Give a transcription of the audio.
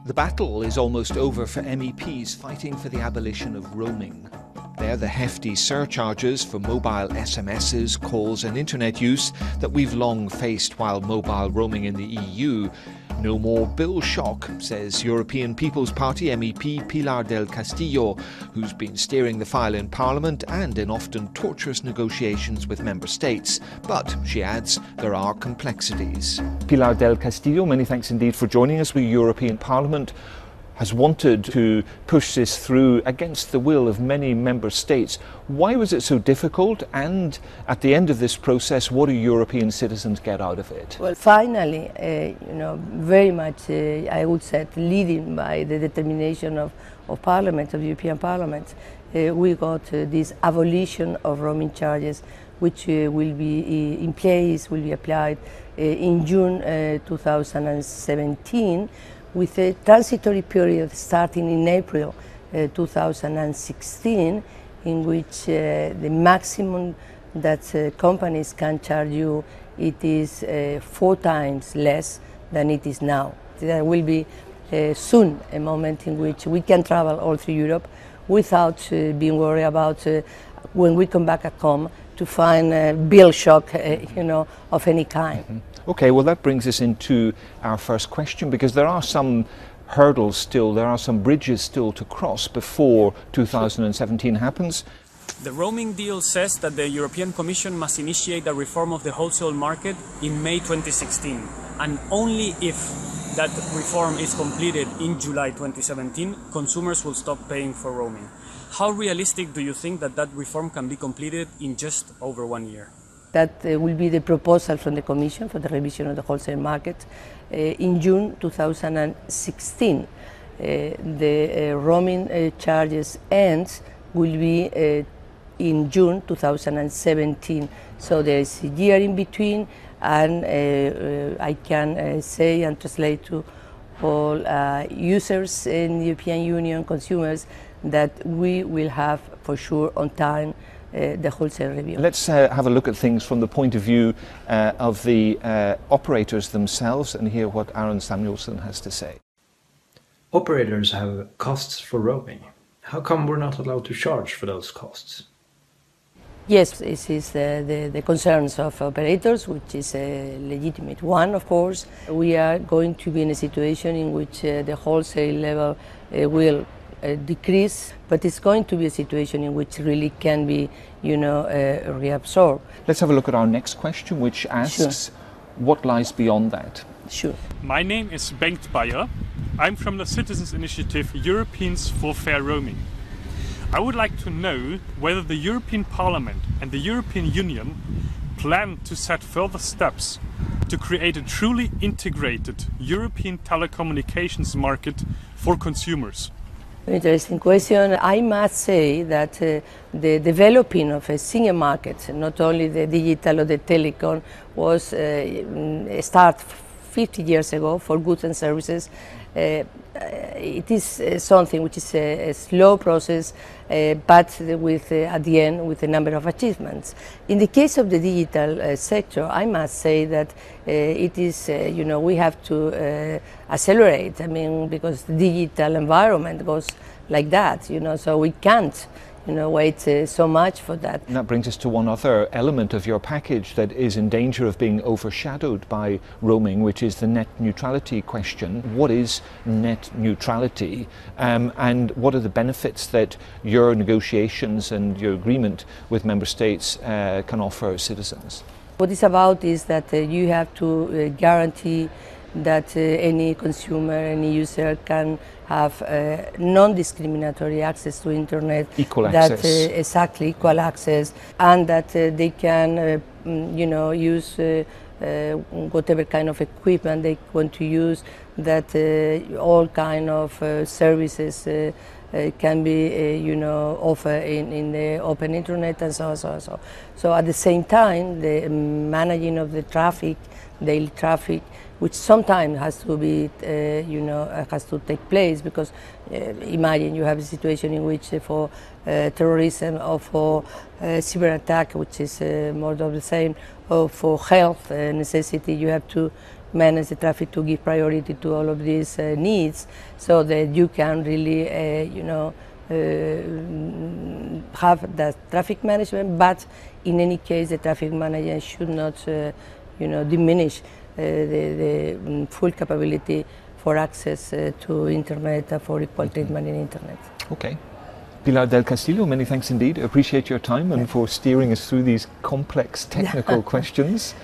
The battle is almost over for MEPs fighting for the abolition of roaming. They're the hefty surcharges for mobile SMSs, calls and internet use that we've long faced while mobile roaming in the EU. No more bill shock, says European People's Party MEP Pilar del Castillo, who's been steering the file in Parliament and in often torturous negotiations with member states. But, she adds, there are complexities. Pilar del Castillo, many thanks indeed for joining us. The European Parliament has wanted to push this through against the will of many member states. Why was it so difficult? And at the end of this process, what do European citizens get out of it? Well, finally, very much, I would say, leading by the determination of Parliament, of the European Parliament, we got this abolition of roaming charges, which will be in place, will be applied in June 2017, with a transitory period starting in April 2016, in which the maximum that companies can charge you, it is 4 times less than it is now. There will be soon a moment in which we can travel all through Europe without being worried about when we come back at home to find a bill shock, of any kind. Mm-hmm. Okay, well that brings us into our first question, because there are some hurdles still, there are some bridges still to cross before 2017 happens. The roaming deal says that the European Commission must initiate a reform of the wholesale market in May 2016, and only if that reform is completed in July 2017, consumers will stop paying for roaming. How realistic do you think that that reform can be completed in just over 1 year? That will be the proposal from the Commission for the revision of the wholesale market in June 2016. The roaming charges ends will be in June 2017. So there is a year in between, and I can say and translate to all users in the European Union, consumers, that we will have for sure on time the wholesale review. Let's have a look at things from the point of view of the operators themselves and hear what Aaron Samuelson has to say. Operators have costs for roaming. How come we're not allowed to charge for those costs? Yes, this is the concerns of operators, which is a legitimate one, of course. We are going to be in a situation in which the wholesale level will decrease, but it's going to be a situation in which really can be, reabsorbed. Let's have a look at our next question, which asks, what lies beyond that? Sure. My name is Bengt Bayer. I'm from the citizens' initiative Europeans for Fair Roaming. I would like to know whether the European Parliament and the European Union plan to set further steps to create a truly integrated European telecommunications market for consumers. Interesting question. I must say that the developing of a single market, not only the digital or the telecom, was start 50 years ago for goods and services. It is something which is a slow process, but with at the end with a number of achievements. In the case of the digital sector, I must say that it is, we have to accelerate. I mean, because the digital environment goes like that, so we can't wait so much for that. And that brings us to one other element of your package that is in danger of being overshadowed by roaming, which is the net neutrality question. What is net neutrality, and what are the benefits that your negotiations and your agreement with member states can offer citizens? What it's about is that you have to guarantee that any consumer, any user can have non-discriminatory access to internet. Equal access. Exactly, equal access, and that they can, use whatever kind of equipment they want to use, that all kind of services can be, offered in the open internet and so on, so on, so on. So at the same time, the managing of the traffic, daily traffic, which sometimes has to be, has to take place, because imagine you have a situation in which for terrorism or for cyber attack, which is more of the same, or for health necessity, you have to manage the traffic to give priority to all of these needs, so that you can really, have the traffic management. But in any case, the traffic management should not, diminish the full capability for access to internet, for equal treatment in internet. Okay. Pilar del Castillo, many thanks indeed. Appreciate your time and for steering us through these complex technical questions.